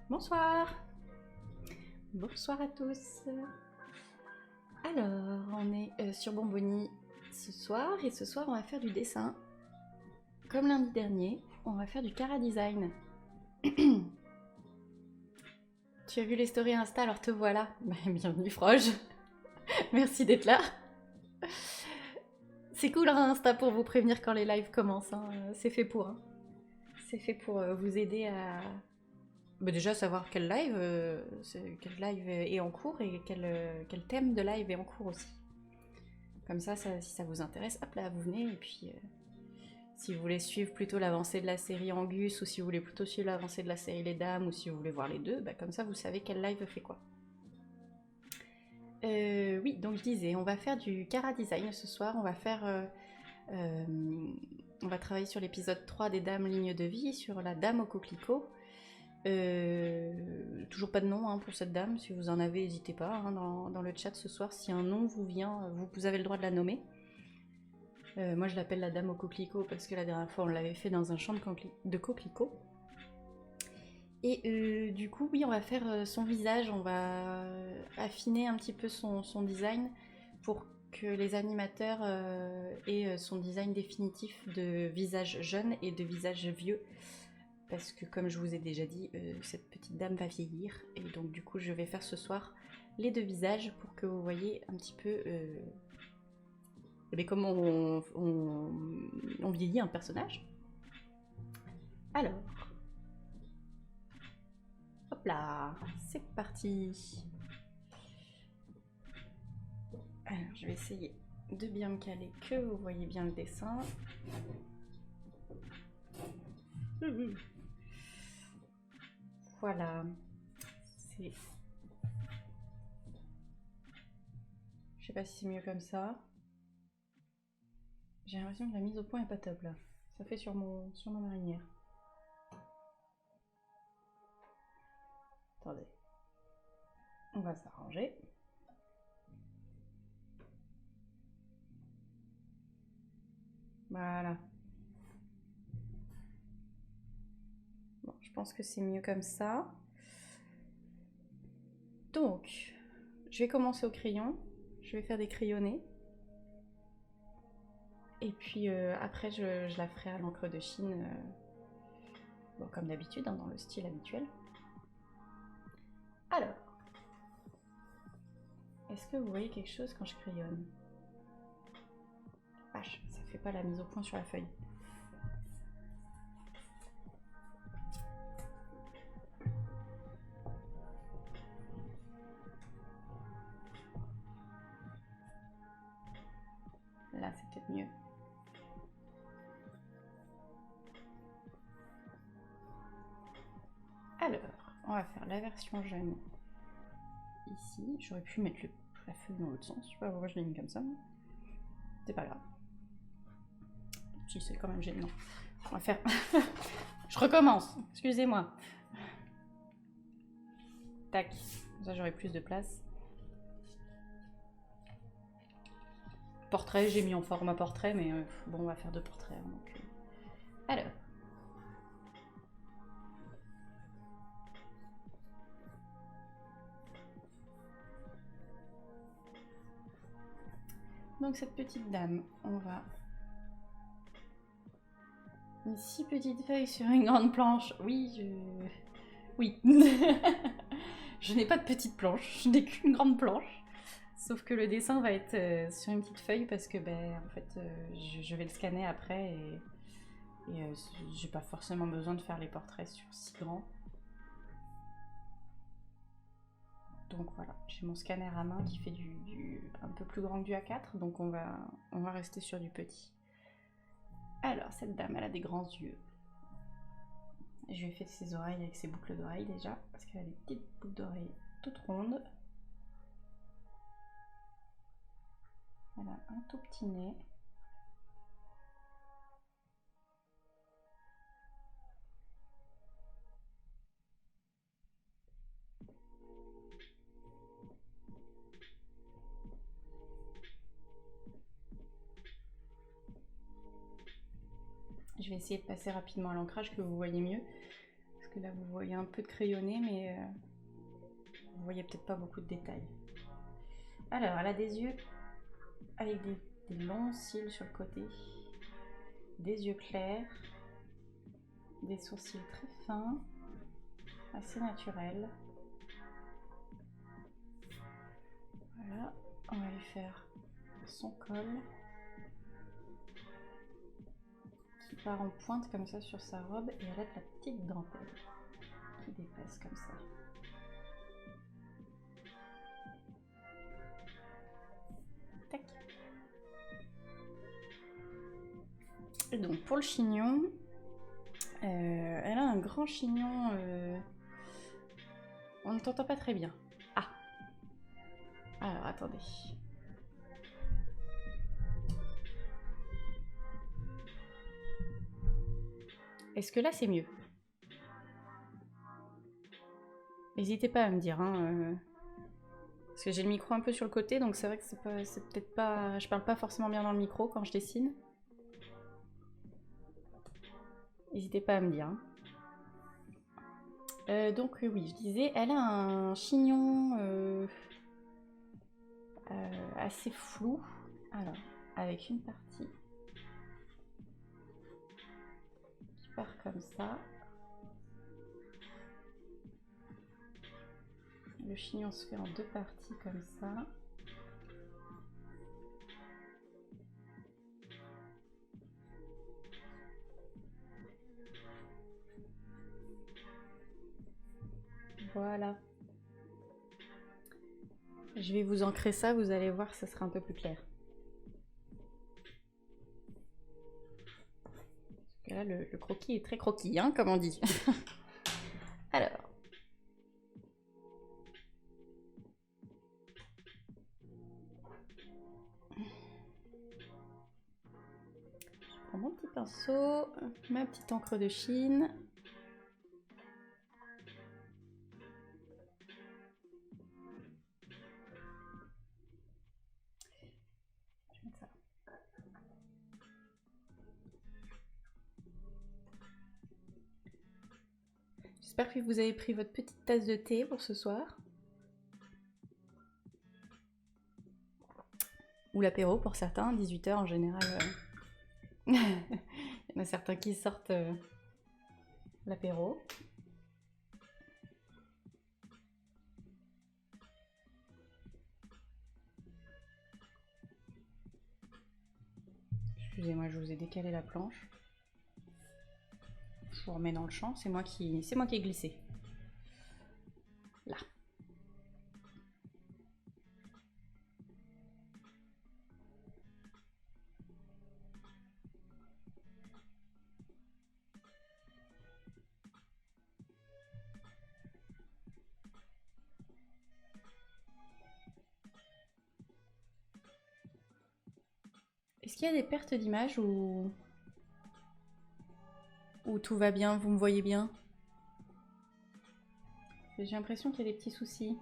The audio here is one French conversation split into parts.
Bonsoir. Bonsoir à tous. Alors, on est sur Bonboni ce soir, et ce soir on va faire du dessin. Comme lundi dernier, on va faire du Cara Design. Tu as vu les stories Insta, alors te voilà. Bienvenue Froge. Merci d'être là. C'est cool hein, Insta pour vous prévenir quand les lives commencent. Hein. C'est fait pour. Hein. C'est fait pour vous aider à... Bah déjà savoir quel live est en cours et quel thème de live est en cours aussi. Comme ça, si ça vous intéresse, hop là, vous venez. Et puis, si vous voulez suivre plutôt l'avancée de la série Angus, ou si vous voulez plutôt suivre l'avancée de la série Les Dames, ou si vous voulez voir les deux, bah comme ça, vous savez quel live fait quoi. Oui, donc je disais, on va faire du Cara Design ce soir. On va faire... on va travailler sur l'épisode 3 des Dames Ligne de Vie, sur la Dame au coquelicot. Toujours pas de nom hein, pour cette dame, si vous en avez, n'hésitez pas hein, dans le chat ce soir, si un nom vous vient, vous avez le droit de la nommer. Moi je l'appelle la dame au coquelicot parce que la dernière fois on l'avait fait dans un champ de coquelicots. Et du coup oui on va faire son visage, on va affiner un petit peu son design pour que les animateurs aient son design définitif de visage jeune et de visage vieux. Parce que comme je vous ai déjà dit, cette petite dame va vieillir. Et donc du coup je vais faire ce soir les deux visages pour que vous voyez un petit peu comment on vieillit un personnage. Alors, hop là, c'est parti. Alors je vais essayer de bien me caler, que vous voyez bien le dessin. Voilà. C'est... Je sais pas si c'est mieux comme ça. J'ai l'impression que la mise au point est pas top là. Ça fait sur ma marinière. Attendez. On va s'arranger. Voilà. Bon, je pense que c'est mieux comme ça. Donc, je vais commencer au crayon. Je vais faire des crayonnés. Et puis après, je la ferai à l'encre de Chine, bon, comme d'habitude, hein, dans le style habituel. Alors, est-ce que vous voyez quelque chose quand je crayonne? Vache, ça fait pas la mise au point sur la feuille. Là, c'est peut-être mieux. Alors, on va faire la version jeune ici. J'aurais pu mettre la feuille dans l'autre sens. Je sais pas pourquoi je l'ai mis comme ça. C'est pas grave. Si, c'est quand même gênant. On va faire... Je recommence, excusez-moi. Tac, ça j'aurai plus de place. Portrait, j'ai mis en format portrait, mais bon, on va faire deux portraits. Hein, donc, alors. Donc cette petite dame, on va... Une si petite feuille sur une grande planche. Oui, Oui. Je n'ai pas de petite planche, je n'ai qu'une grande planche. Sauf que le dessin va être sur une petite feuille parce que, ben, en fait, je vais le scanner après et j'ai pas forcément besoin de faire les portraits sur si grand. Donc voilà, j'ai mon scanner à main qui fait un peu plus grand que du A4, donc on va rester sur du petit. Alors, cette dame, elle a des grands yeux. Je vais faire ses oreilles avec ses boucles d'oreilles déjà, parce qu'elle a des petites boucles d'oreilles toutes rondes. Elle a un tout petit nez. Je vais essayer de passer rapidement à l'ancrage, que vous voyez mieux. Parce que là, vous voyez un peu de crayonné, mais vous voyez peut-être pas beaucoup de détails. Alors, elle a des yeux avec des longs cils sur le côté, des yeux clairs, des sourcils très fins, assez naturels. Voilà, on va lui faire son col qui part en pointe comme ça sur sa robe, et elle a de la petite dentelle qui dépasse comme ça. Tac. Et donc pour le chignon, elle a un grand chignon. On ne t'entend pas très bien. Ah. Alors attendez. Est-ce que là c'est mieux? N'hésitez pas à me dire, hein, parce que j'ai le micro un peu sur le côté, donc c'est vrai que c'est peut-être pas... Je parle pas forcément bien dans le micro quand je dessine. N'hésitez pas à me dire. Hein. Donc oui, je disais, elle a un chignon assez flou. Alors, avec une partie qui part comme ça. Le chignon se fait en deux parties comme ça. Voilà. Je vais vous ancrer ça, vous allez voir, ça sera un peu plus clair. Parce que là, le croquis est très croquis, hein, comme on dit. Alors. Je prends mon petit pinceau, ma petite encre de Chine. J'espère que vous avez pris votre petite tasse de thé pour ce soir. Ou l'apéro pour certains, 18 h en général. Il y en a certains qui sortent l'apéro. Excusez-moi, je vous ai décalé la planche. Je vous remets dans le champ, c'est moi qui ai glissé. Là. Est-ce qu'il y a des pertes d'image ou tout va bien, vous me voyez bien? J'ai l'impression qu'il y a des petits soucis.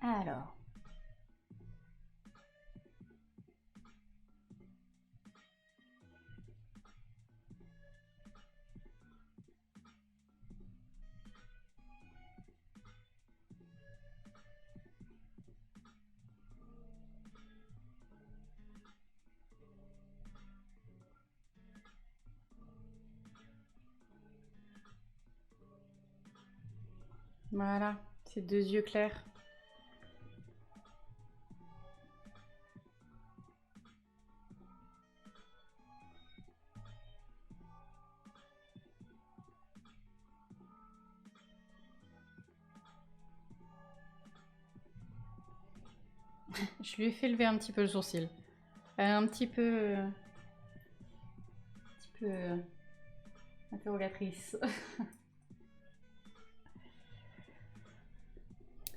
Alors. Voilà, ces deux yeux clairs. Je lui ai fait lever un petit peu le sourcil. Un petit peu... interrogatrice.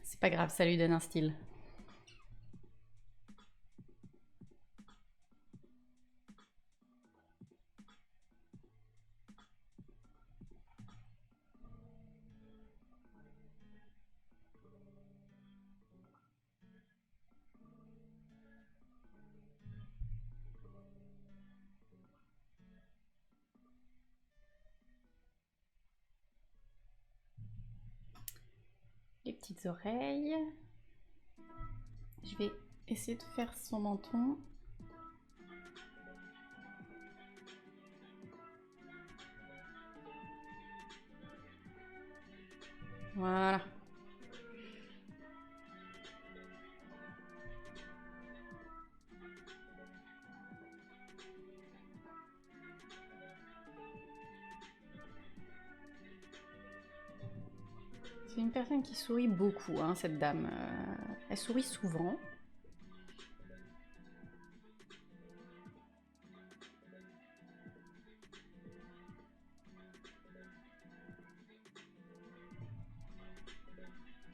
C'est pas grave, ça lui donne un style. Les petites oreilles. Je vais essayer de faire son menton. Voilà. C'est une personne qui sourit beaucoup, hein, cette dame. Elle sourit souvent.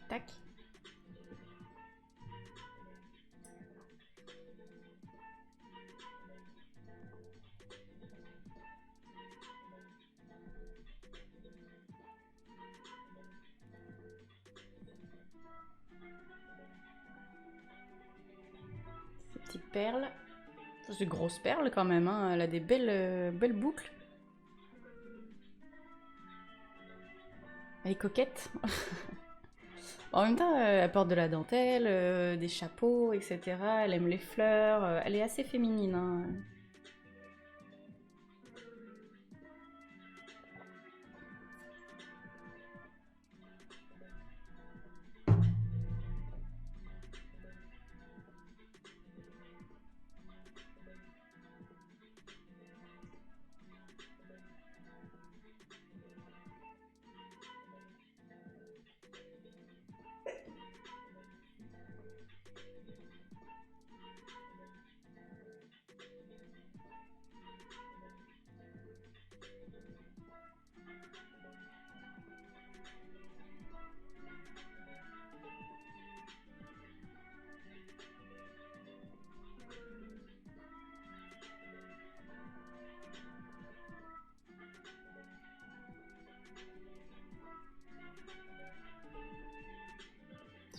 Tac. Ces petites perles. C'est des grosses perles quand même, hein. Elle a des belles boucles. Elle est coquette. En même temps, elle porte de la dentelle, des chapeaux, etc. Elle aime les fleurs. Elle est assez féminine, hein.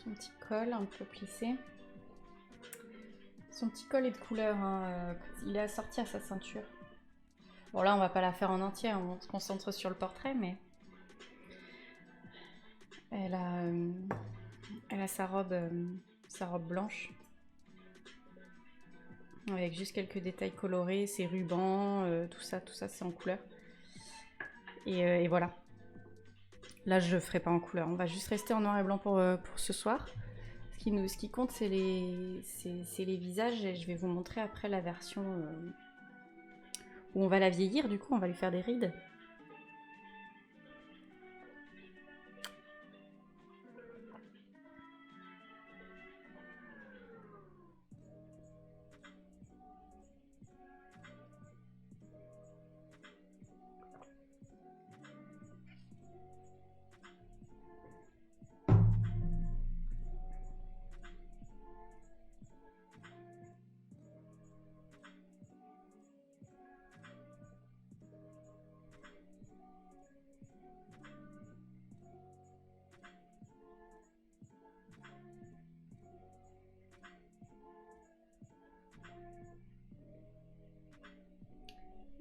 Son petit col un peu plissé. Son petit col est de couleur, hein. Il est assorti à sa ceinture. Bon là on va pas la faire en entier, hein. On se concentre sur le portrait, mais elle a sa robe blanche avec juste quelques détails colorés, ses rubans, tout ça c'est en couleur. Et voilà. Là, je le ferai pas en couleur. On va juste rester en noir et blanc pour ce soir. Ce qui compte, c'est les visages. Et je vais vous montrer après la version où on va la vieillir. Du coup, on va lui faire des rides.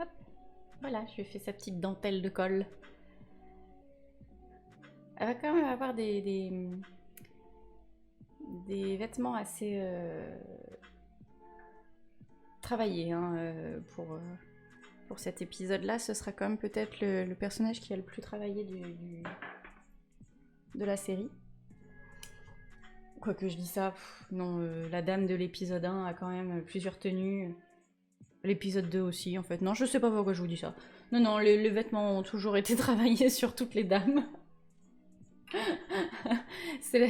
Hop, voilà, je lui ai fait sa petite dentelle de colle. Elle va quand même avoir des vêtements assez travaillés, hein, pour cet épisode-là. Ce sera quand même peut-être le personnage qui a le plus travaillé de la série. Quoique je dis ça, non, la dame de l'épisode 1 a quand même plusieurs tenues. L'épisode 2 aussi, en fait. Non, je sais pas pourquoi je vous dis ça. Non, les vêtements ont toujours été travaillés sur toutes les dames. C'est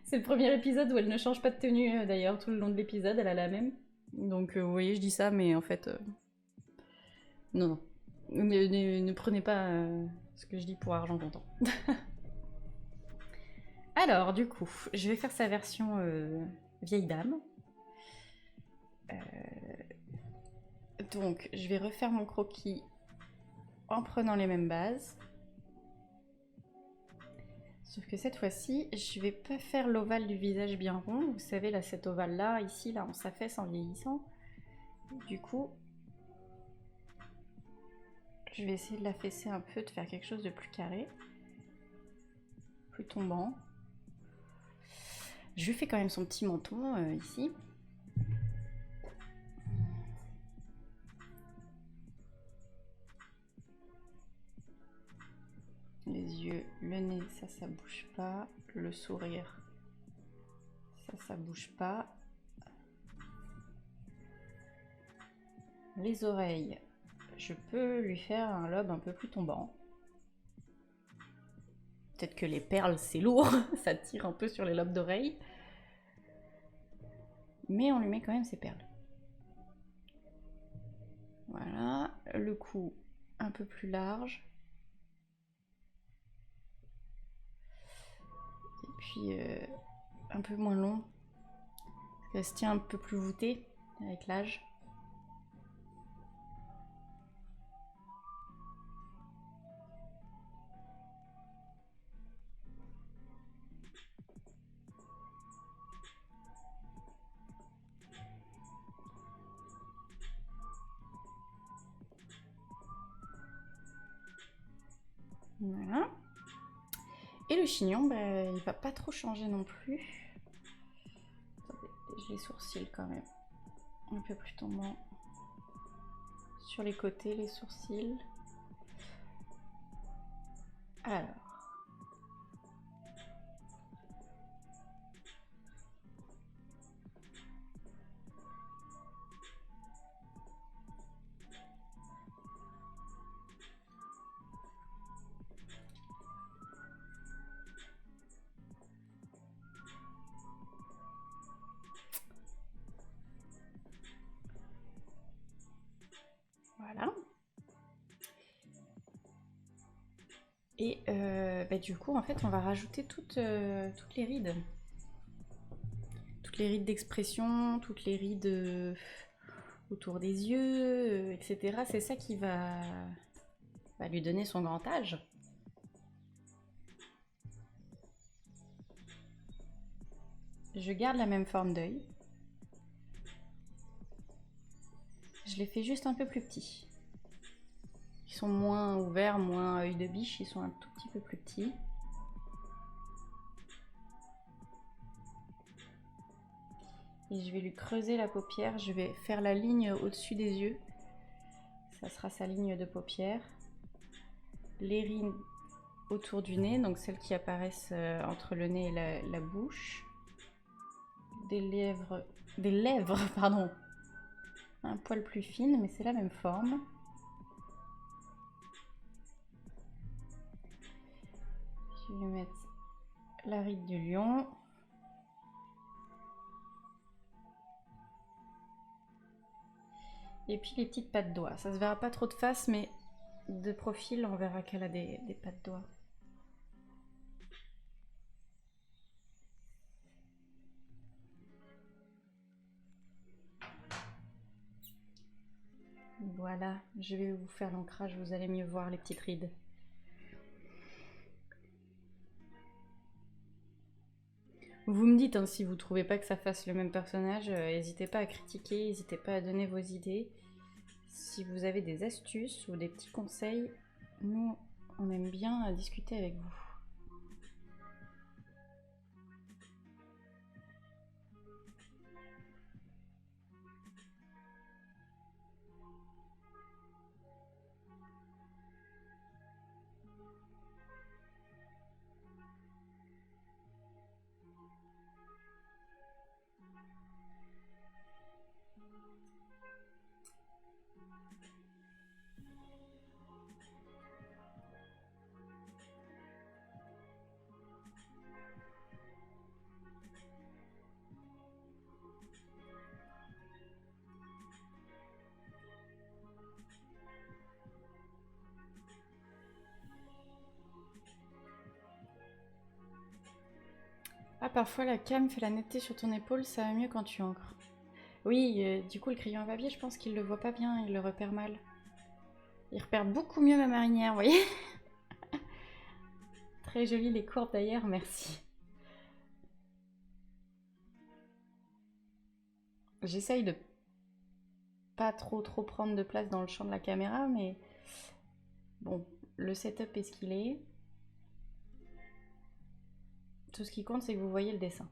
C'est le premier épisode où elle ne change pas de tenue, d'ailleurs, tout le long de l'épisode, elle a la même. Donc, vous voyez, je dis ça, mais en fait... Non, non. Ne prenez pas ce que je dis pour argent comptant. Alors, du coup, je vais faire sa version vieille dame. Donc, je vais refaire mon croquis en prenant les mêmes bases. Sauf que cette fois-ci, je vais pas faire l'ovale du visage bien rond. Vous savez, là, cet ovale-là, ici, là, on s'affaisse en vieillissant. Du coup, je vais essayer de l'affaisser un peu, de faire quelque chose de plus carré. Plus tombant. Je lui fais quand même son petit menton, ici. Les yeux, le nez, ça bouge pas. Le sourire, ça bouge pas. Les oreilles, je peux lui faire un lobe un peu plus tombant. Peut-être que les perles, c'est lourd, ça tire un peu sur les lobes d'oreilles. Mais on lui met quand même ses perles. Voilà, le cou un peu plus large. Et puis un peu moins long. Elle se tient un peu plus voûtée avec l'âge. Voilà. Et le chignon, bah, il va pas trop changer non plus. Attendez, j'ai les sourcils quand même. Un peu plus tombant. Sur les côtés, les sourcils. Alors. Voilà. Et bah, du coup, en fait, on va rajouter toutes les rides. Toutes les rides d'expression, toutes les rides autour des yeux, etc. C'est ça qui va lui donner son grand âge. Je garde la même forme d'œil. Je les fais juste un peu plus petits. Ils sont moins ouverts, moins œil de biche, ils sont un tout petit peu plus petits. Et je vais lui creuser la paupière, je vais faire la ligne au-dessus des yeux. Ça sera sa ligne de paupière. Les rides autour du nez, donc celles qui apparaissent entre le nez et la bouche. Des lèvres, pardon, un poil plus fines, mais c'est la même forme. Je vais mettre la ride du lion. Et puis les petites pattes doigts. Ça se verra pas trop de face, mais de profil, on verra qu'elle a des pattes doigts. Voilà, je vais vous faire l'ancrage, vous allez mieux voir les petites rides. Vous me dites hein, si vous trouvez pas que ça fasse le même personnage, n'hésitez pas à critiquer, n'hésitez pas à donner vos idées. Si vous avez des astuces ou des petits conseils, nous on aime bien discuter avec vous. parfois la cam fait la netteté sur ton épaule, ça va mieux quand tu encres. Oui, du coup le crayon à papier, je pense qu'il le voit pas bien, il le repère mal. Il repère beaucoup mieux ma marinière, vous voyez. Très jolies les courbes d'ailleurs, merci. J'essaye de pas trop prendre de place dans le champ de la caméra, mais bon, le setup est ce qu'il est. Tout ce qui compte, c'est que vous voyez le dessin.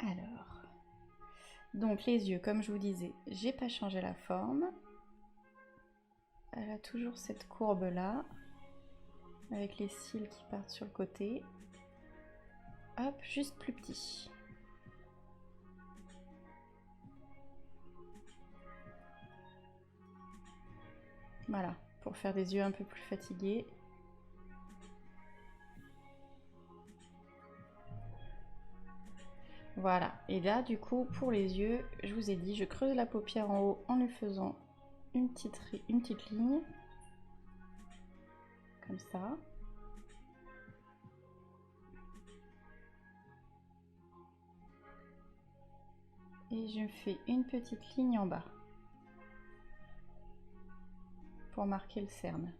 Alors, donc les yeux, comme je vous disais, j'ai pas changé la forme. Elle a toujours cette courbe là, avec les cils qui partent sur le côté. Hop, juste plus petit. Voilà, pour faire des yeux un peu plus fatigués. Voilà, et là du coup pour les yeux, je vous ai dit, je creuse la paupière en haut en lui faisant une petite ligne, comme ça. Et je fais une petite ligne en bas, pour marquer le cerne.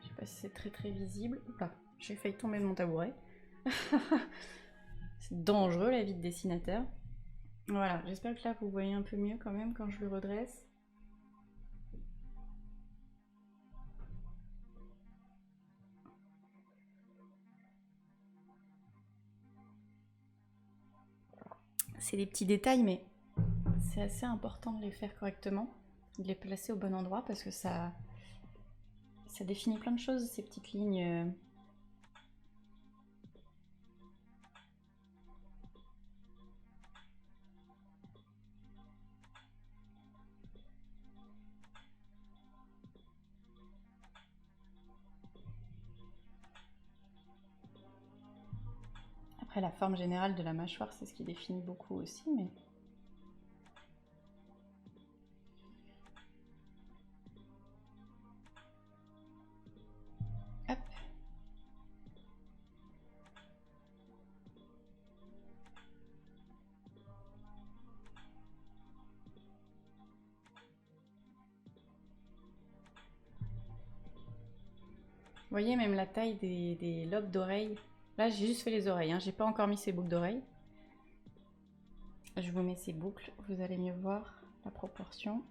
Je sais pas si c'est très visible. Oula, j'ai failli tomber de mon tabouret. C'est dangereux la vie de dessinateur. Voilà, j'espère que là vous voyez un peu mieux quand même quand je le redresse. C'est des petits détails, mais c'est assez important de les faire correctement, de les placer au bon endroit parce que ça définit plein de choses, ces petites lignes. Après, la forme générale de la mâchoire, c'est ce qui définit beaucoup aussi, mais... Hop. Vous voyez même la taille des lobes d'oreilles. Là, j'ai juste fait les oreilles, hein. J'ai pas encore mis ces boucles d'oreilles. Je vous mets ces boucles, vous allez mieux voir la proportion.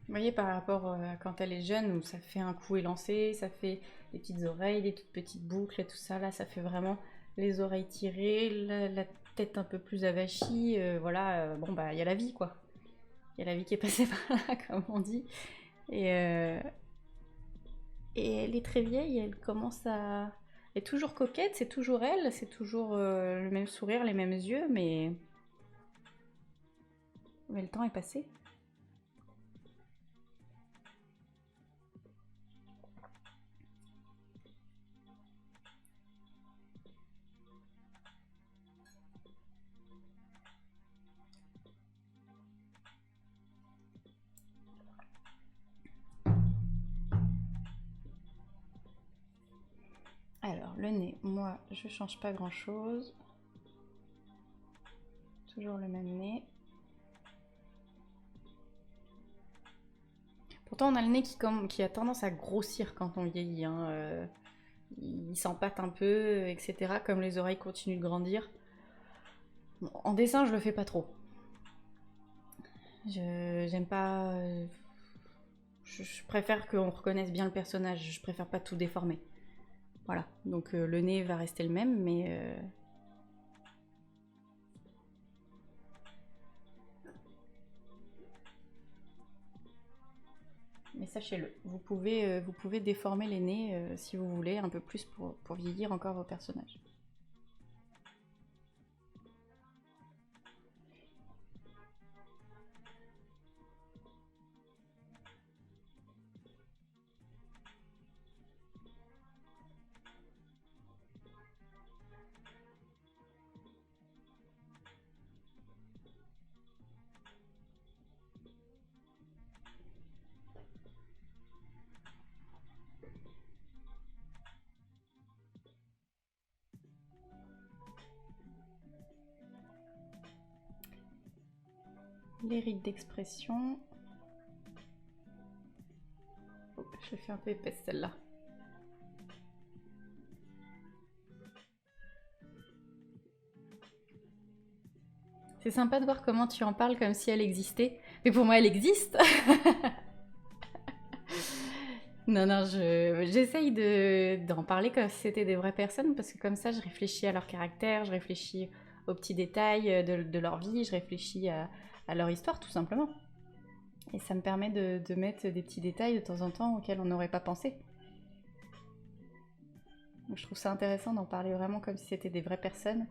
Vous voyez par rapport à quand elle est jeune, où ça fait un coup élancé, ça fait des petites oreilles, des toutes petites boucles et tout ça. Là, ça fait vraiment les oreilles tirées, la tête un peu plus avachie. Voilà, bon bah il y a la vie quoi. Il y a la vie qui est passée par là, comme on dit. Et elle est très vieille, elle commence à... Elle est toujours coquette, c'est toujours elle, c'est toujours le même sourire, les mêmes yeux, mais le temps est passé. Alors, le nez, moi, je change pas grand-chose. Toujours le même nez. Pourtant, on a le nez qui a tendance à grossir quand on vieillit. Hein. Il s'empâte un peu, etc. Comme les oreilles continuent de grandir. Bon, en dessin, je le fais pas trop. J'aime pas... je préfère qu'on reconnaisse bien le personnage. Je préfère pas tout déformer. Voilà. Donc le nez va rester le même, mais... sachez-le. Vous pouvez déformer les nez si vous voulez, un peu plus pour vieillir encore vos personnages. Les rides d'expression. Oh, je l'ai fait un peu épaisse celle-là. C'est sympa de voir comment tu en parles comme si elle existait. Mais pour moi, elle existe. Non, j'essaye d'en parler comme si c'était des vraies personnes parce que comme ça, je réfléchis à leur caractère, je réfléchis aux petits détails de leur vie, je réfléchis à leur histoire tout simplement. Et ça me permet de mettre des petits détails de temps en temps auxquels on n'aurait pas pensé. Donc je trouve ça intéressant d'en parler vraiment comme si c'était des vraies personnes.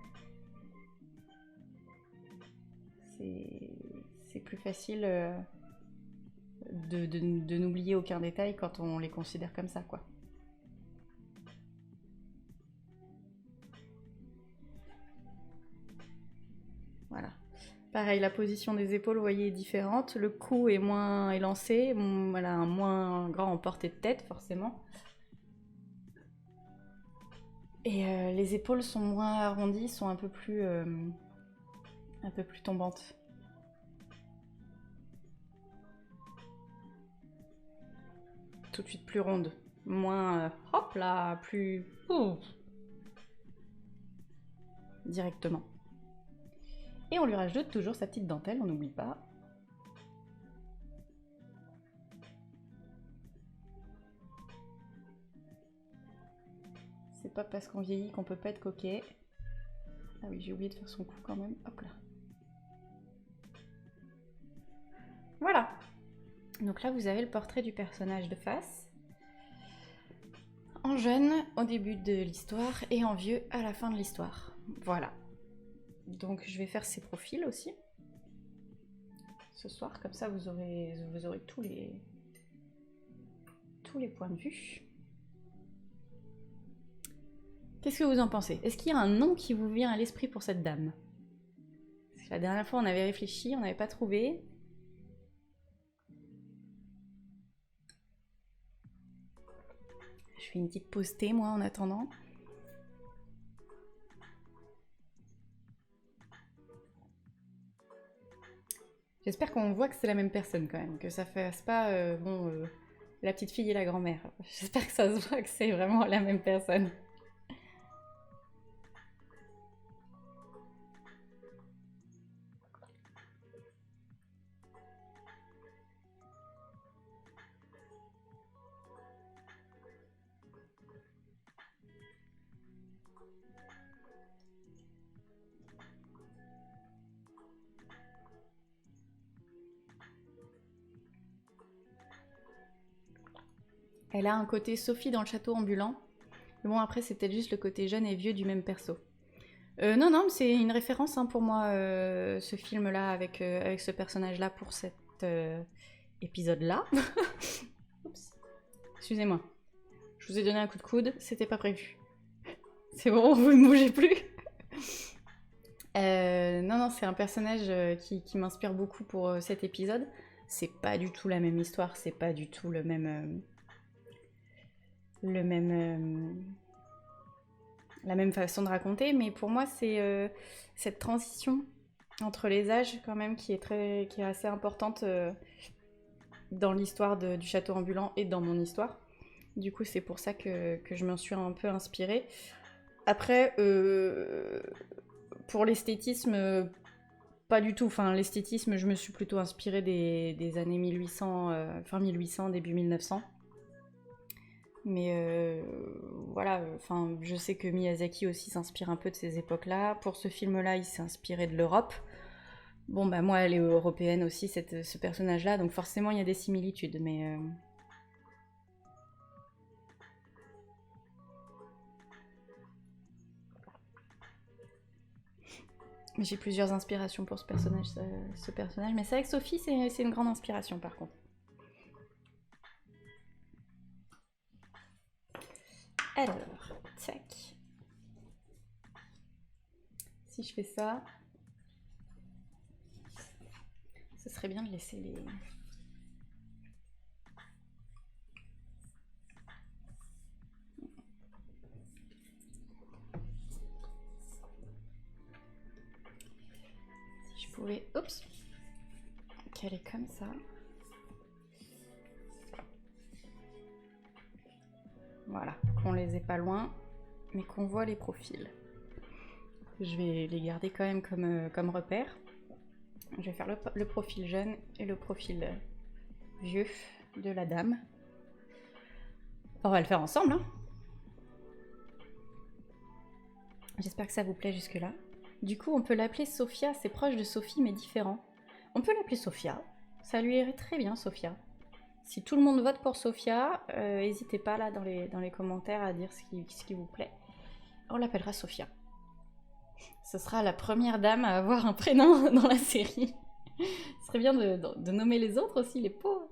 C'est plus facile de n'oublier aucun détail quand on les considère comme ça, quoi. Voilà. Pareil, la position des épaules, vous voyez, est différente. Le cou est moins élancé, voilà, un moins grand en portée de tête, forcément. Et les épaules sont moins arrondies, sont un peu plus tombantes. Tout de suite plus ronde. Moins, hop là, plus... directement. Et on lui rajoute toujours sa petite dentelle, on n'oublie pas. C'est pas parce qu'on vieillit qu'on peut pas être coquet. Ah oui, j'ai oublié de faire son cou quand même. Hop là. Voilà. Donc là, vous avez le portrait du personnage de face. En jeune, au début de l'histoire, et en vieux, à la fin de l'histoire. Voilà. Donc je vais faire ses profils aussi. Ce soir, comme ça vous aurez tous les points de vue. Qu'est-ce que vous en pensez? Est-ce qu'il y a un nom qui vous vient à l'esprit pour cette dame? Parce que la dernière fois on avait réfléchi, on n'avait pas trouvé. Je fais une petite pause thé moi en attendant. J'espère qu'on voit que c'est la même personne quand même, que ça fasse pas la petite fille et la grand-mère. J'espère que ça se voit que c'est vraiment la même personne. Elle a un côté Sophie dans le château ambulant. Mais bon, après, c'est peut-être juste le côté jeune et vieux du même perso. Non, c'est une référence hein, pour moi, ce film-là, avec ce personnage-là, pour cet épisode-là. Oups. Excusez-moi. Je vous ai donné un coup de coude, c'était pas prévu. C'est bon, vous ne bougez plus. Non, c'est un personnage qui m'inspire beaucoup pour cet épisode. C'est pas du tout la même histoire, c'est pas du tout le même... la même façon de raconter, mais pour moi c'est cette transition entre les âges quand même qui est assez importante dans l'histoire du château ambulant et dans mon histoire. Du coup c'est pour ça que je m'en suis un peu inspirée. Après pour l'esthétisme pas du tout, enfin l'esthétisme je me suis plutôt inspirée des années 1800, fin 1800, début 1900. Mais voilà, enfin, je sais que Miyazaki aussi s'inspire un peu de ces époques-là. Pour ce film-là, il s'est inspiré de l'Europe. Bon, bah moi, elle est européenne aussi, ce personnage-là, donc forcément, il y a des similitudes. Mais J'ai plusieurs inspirations pour ce personnage, mais c'est vrai que Sophie, c'est une grande inspiration par contre. Alors, tac. Si je fais ça, ce serait bien de laisser les... Si je pouvais... Oups, caler comme ça. Voilà, qu'on les ait pas loin, mais qu'on voit les profils. Je vais les garder quand même comme repère. Je vais faire le profil jeune et le profil vieux de la dame. On va le faire ensemble, hein. J'espère que ça vous plaît jusque-là. Du coup, on peut l'appeler Sophia, c'est proche de Sophie, mais différent. On peut l'appeler Sophia, ça lui irait très bien, Sophia. Si tout le monde vote pour Sophia, n'hésitez pas là dans les commentaires à dire ce qui vous plaît. On l'appellera Sophia. Ce sera la première dame à avoir un prénom dans la série. Ce serait bien de nommer les autres aussi, les pauvres.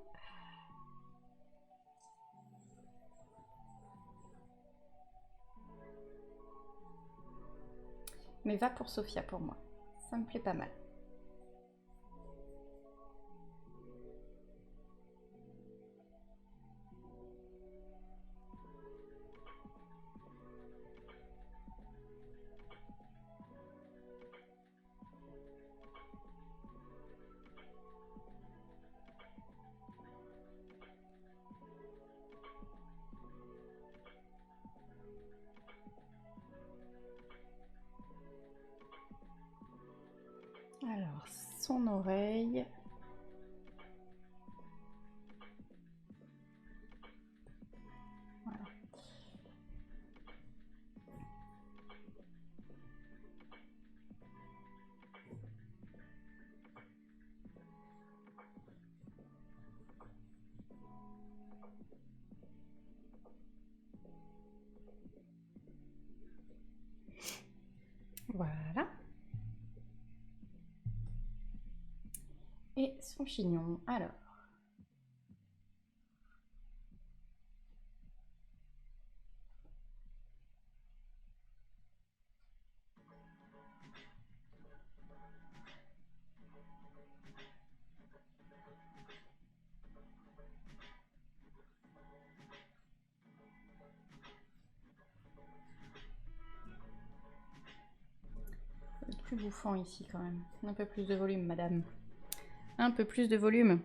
Mais va pour Sophia pour moi. Ça me plaît pas mal. Alors, son oreille. Voilà. Voilà. Et son chignon, alors. Plus bouffant ici quand même. Un peu plus de volume, madame. Un peu plus de volume.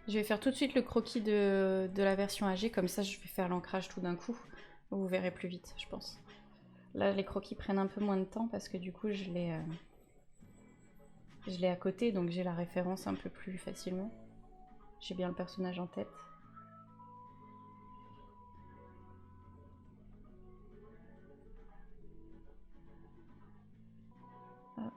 Je vais faire tout de suite le croquis de la version AG, comme ça je vais faire l'ancrage tout d'un coup. Vous verrez plus vite, je pense. Là, les croquis prennent un peu moins de temps parce que du coup, je l'ai à côté, donc j'ai la référence un peu plus facilement. J'ai bien le personnage en tête. Hop.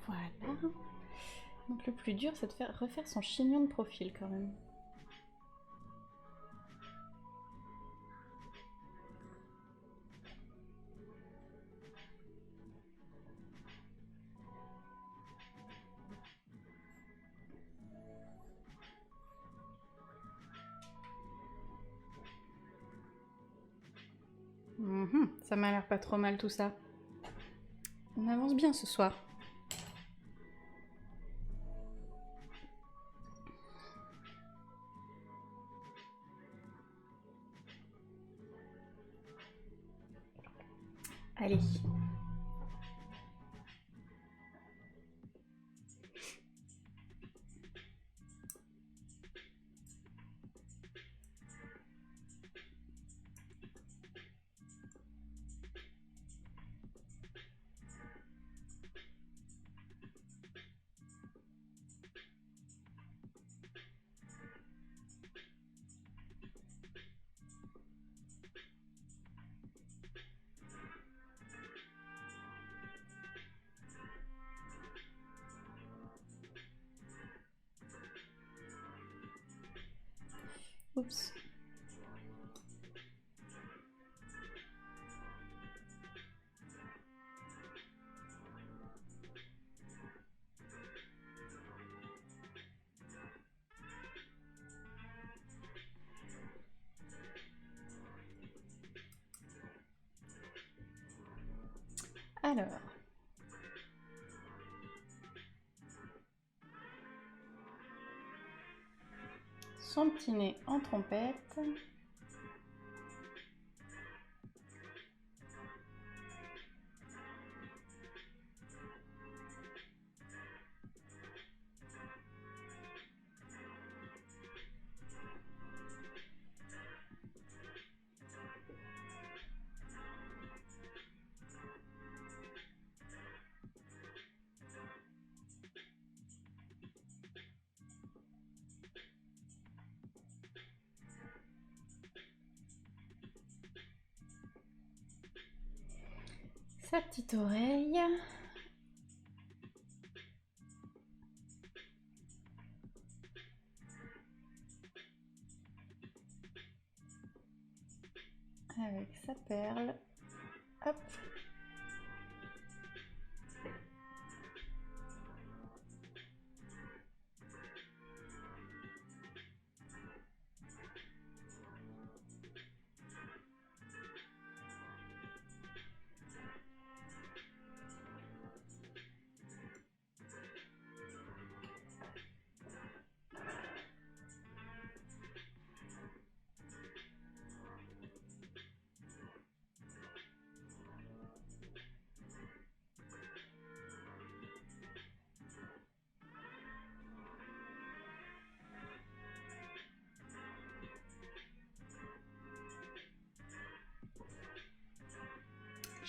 Voilà. Donc le plus dur, c'est de refaire son chignon de profil quand même. Ça m'a l'air pas trop mal tout ça. On avance bien ce soir. Oups. Alors. Son petit nez en trompette. Sa petite oreille. Avec sa perle. Hop.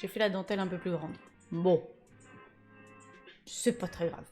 J'ai fait la dentelle un peu plus grande. Bon. C'est pas très grave.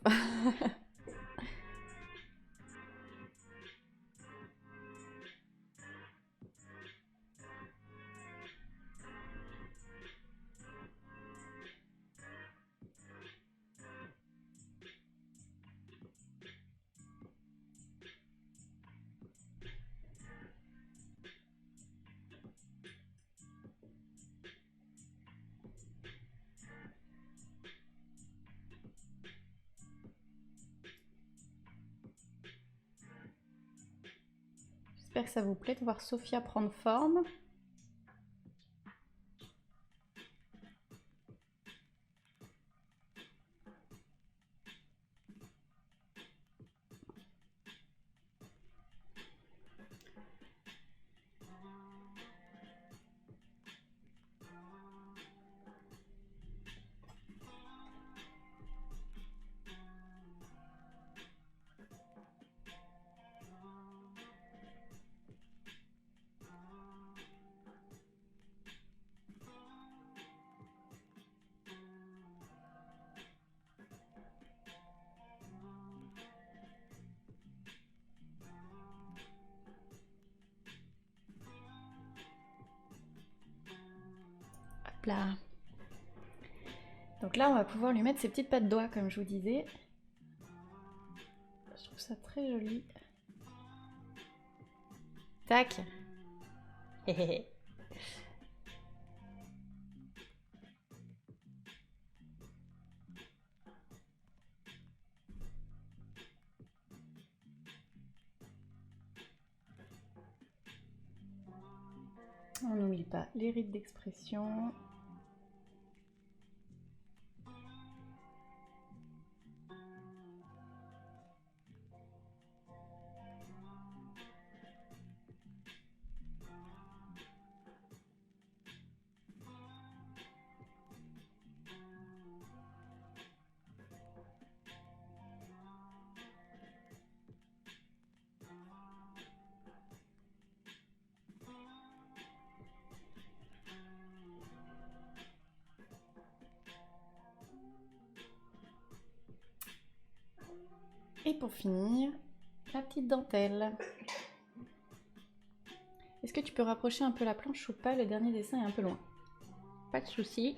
J'espère que ça vous plaît de voir Sophia prendre forme. Hop là. Donc là, on va pouvoir lui mettre ses petites pattes doigts, comme je vous disais. Je trouve ça très joli. Tac. On n'oublie pas les rides d'expression. Et pour finir, la petite dentelle. Est-ce que tu peux rapprocher un peu la planche ou pas? Le dernier dessin est un peu loin. Pas de souci.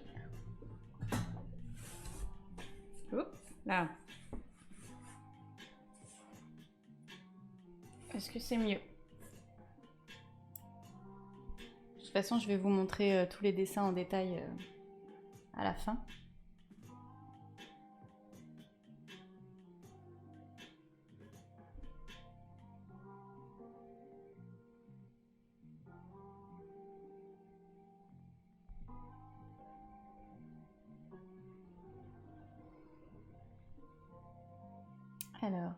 Oups, là. Est-ce que c'est mieux? toute façon, je vais vous montrer tous les dessins en détail à la fin. Alors.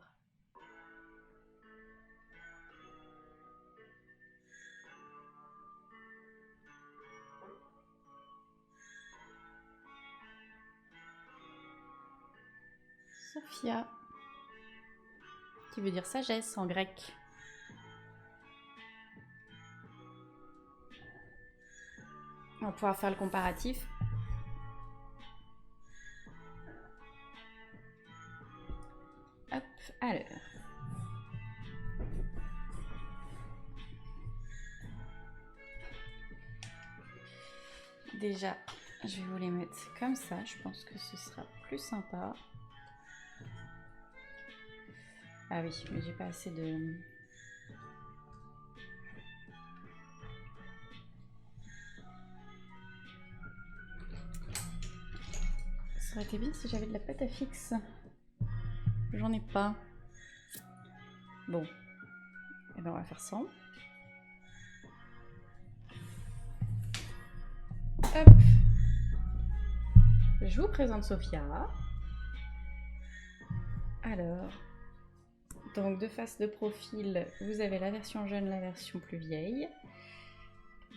Sophia, qui veut dire sagesse en grec. On va pouvoir faire le comparatif. Hop, alors. Déjà, je vais vous les mettre comme ça. Je pense que ce sera plus sympa. Ah oui, mais j'ai pas assez de... Ça aurait été bien si j'avais de la pâte à fixe. J'en ai pas. Bon. Et ben on va faire ça. Hop. Je vous présente Sophia. Alors, donc de face de profil, vous avez la version jeune, la version plus vieille.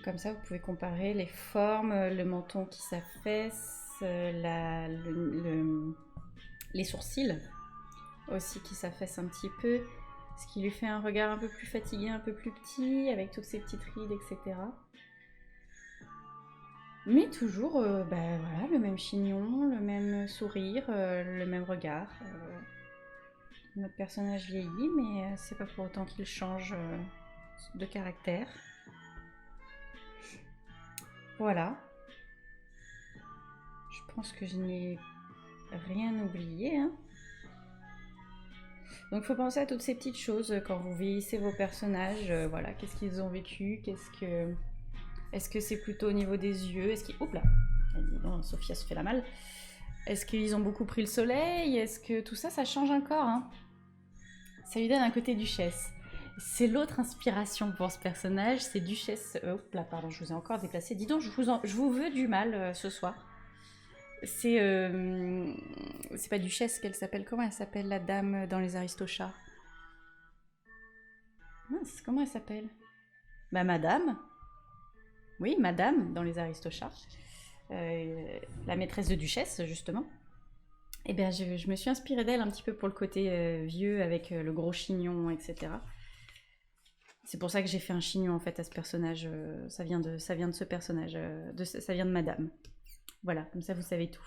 Comme ça, vous pouvez comparer les formes, le menton qui s'affaisse, les sourcils aussi qui s'affaissent un petit peu, ce qui lui fait un regard un peu plus fatigué, un peu plus petit, avec toutes ces petites rides, etc. Mais toujours voilà, le même chignon, le même sourire, le même regard. Notre personnage vieillit, mais c'est pas pour autant qu'il change de caractère. Voilà. Je pense que je n'ai rien oublié. Hein. Donc il faut penser à toutes ces petites choses quand vous vieillissez vos personnages. Voilà, qu'est-ce qu'ils ont vécu, est-ce que c'est plutôt au niveau des yeux, est-ce qu'ils... Oups là, non, Sophia se fait la malle. Est-ce qu'ils ont beaucoup pris le soleil? Est-ce que tout ça, ça change encore hein. Ça lui donne un côté duchesse. C'est l'autre inspiration pour ce personnage, c'est duchesse... Oups là, pardon, je vous ai encore déplacé. Dis donc, je vous veux du mal ce soir. C'est pas duchesse qu'elle s'appelle. Comment elle s'appelle la dame dans les Aristochats? Mince, comment elle s'appelle? Bah madame. Oui, madame dans les Aristochats. La maîtresse de duchesse, justement. Et bien, je me suis inspirée d'elle un petit peu pour le côté vieux, avec le gros chignon, etc. C'est pour ça que j'ai fait un chignon, en fait, à ce personnage. Ça vient de ce personnage. Ça vient de madame. Voilà, comme ça, vous savez tout.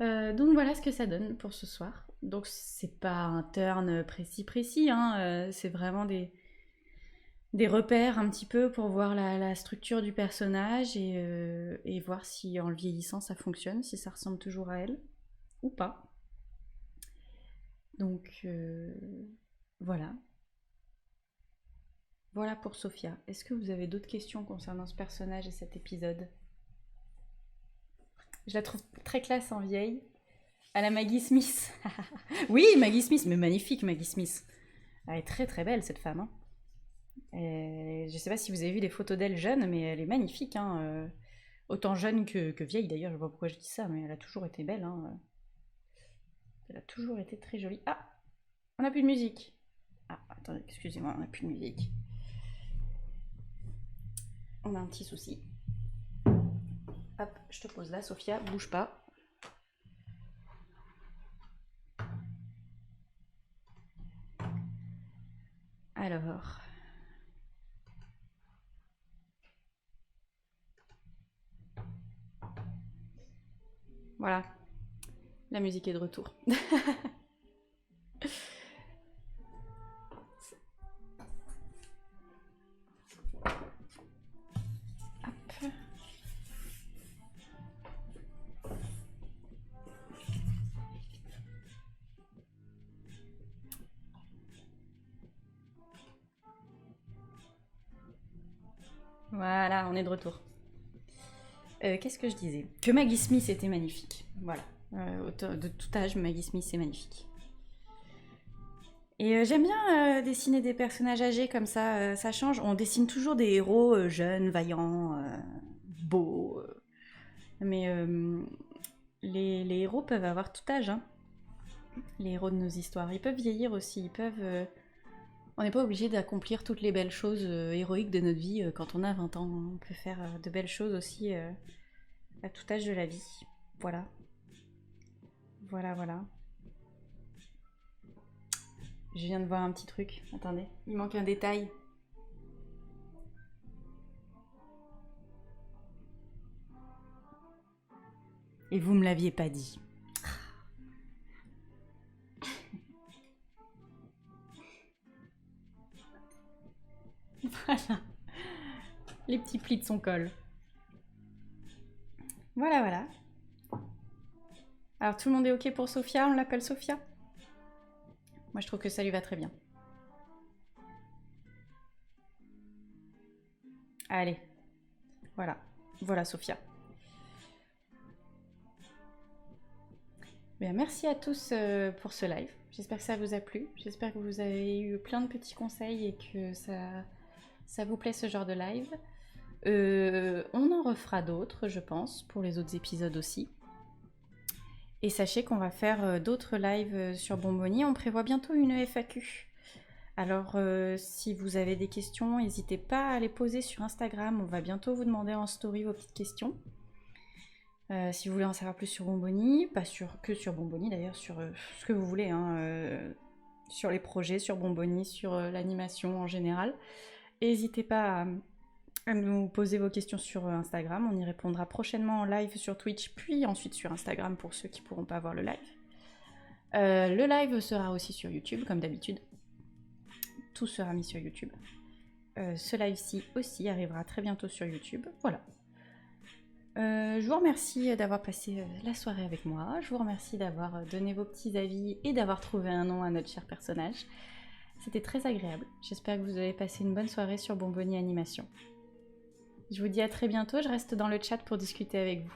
Donc, voilà ce que ça donne pour ce soir. Donc, c'est pas un turn précis, hein. C'est vraiment des repères un petit peu pour voir la structure du personnage et voir si en le vieillissant ça fonctionne, si ça ressemble toujours à elle ou pas. Donc voilà. Voilà pour Sophia. Est-ce que vous avez d'autres questions concernant ce personnage et cet épisode? Je la trouve très classe en vieille. À la Maggie Smith. Oui, Maggie Smith, mais magnifique Maggie Smith. Elle est très très belle cette femme. Hein. Je sais pas si vous avez vu des photos d'elle jeune, mais elle est magnifique. Hein. Autant jeune que vieille d'ailleurs, je sais pas pourquoi je dis ça, mais elle a toujours été belle. Hein. Elle a toujours été très jolie. Ah, on n'a plus de musique. Ah, attendez, excusez-moi, on n'a plus de musique. On a un petit souci. Hop, je te pose là, Sophia, bouge pas. Alors... Voilà, la musique est de retour. Hop. Voilà, on est de retour. Qu'est-ce que je disais? Que Maggie Smith était magnifique. Voilà. De tout âge, Maggie Smith, c'est magnifique. Et j'aime bien dessiner des personnages âgés comme ça change. On dessine toujours des héros jeunes, vaillants, beaux. Mais les héros peuvent avoir tout âge, hein. Les héros de nos histoires. Ils peuvent vieillir aussi, ils peuvent... On n'est pas obligé d'accomplir toutes les belles choses héroïques de notre vie quand on a 20 ans. On peut faire de belles choses aussi à tout âge de la vie. Voilà. Voilà, voilà. Je viens de voir un petit truc. Attendez, il manque un détail. Et vous me l'aviez pas dit. Voilà. Les petits plis de son col. Voilà, voilà. Alors tout le monde est ok pour Sophia? On l'appelle Sophia? Moi je trouve que ça lui va très bien. Allez. Voilà. Voilà Sophia. Bien, merci à tous pour ce live. J'espère que ça vous a plu. J'espère que vous avez eu plein de petits conseils et que ça vous plaît ce genre de live. On en refera d'autres, je pense, pour les autres épisodes aussi. Et sachez qu'on va faire d'autres lives sur Bonbonnier. On prévoit bientôt une FAQ. Alors, si vous avez des questions, n'hésitez pas à les poser sur Instagram. On va bientôt vous demander en story vos petites questions. Si vous voulez en savoir plus sur Bonbonnie, pas que sur Bonbonnie d'ailleurs, sur ce que vous voulez, hein, sur les projets, sur Bonbonnie, sur l'animation en général. N'hésitez pas à nous poser vos questions sur Instagram, on y répondra prochainement en live sur Twitch, puis ensuite sur Instagram pour ceux qui ne pourront pas voir le live. Le live sera aussi sur YouTube, comme d'habitude. Tout sera mis sur YouTube. Ce live-ci aussi arrivera très bientôt sur YouTube. Voilà. Je vous remercie d'avoir passé la soirée avec moi. Je vous remercie d'avoir donné vos petits avis et d'avoir trouvé un nom à notre cher personnage. C'était très agréable. J'espère que vous avez passé une bonne soirée sur Bonbonnie Animation. Je vous dis à très bientôt. Je reste dans le chat pour discuter avec vous.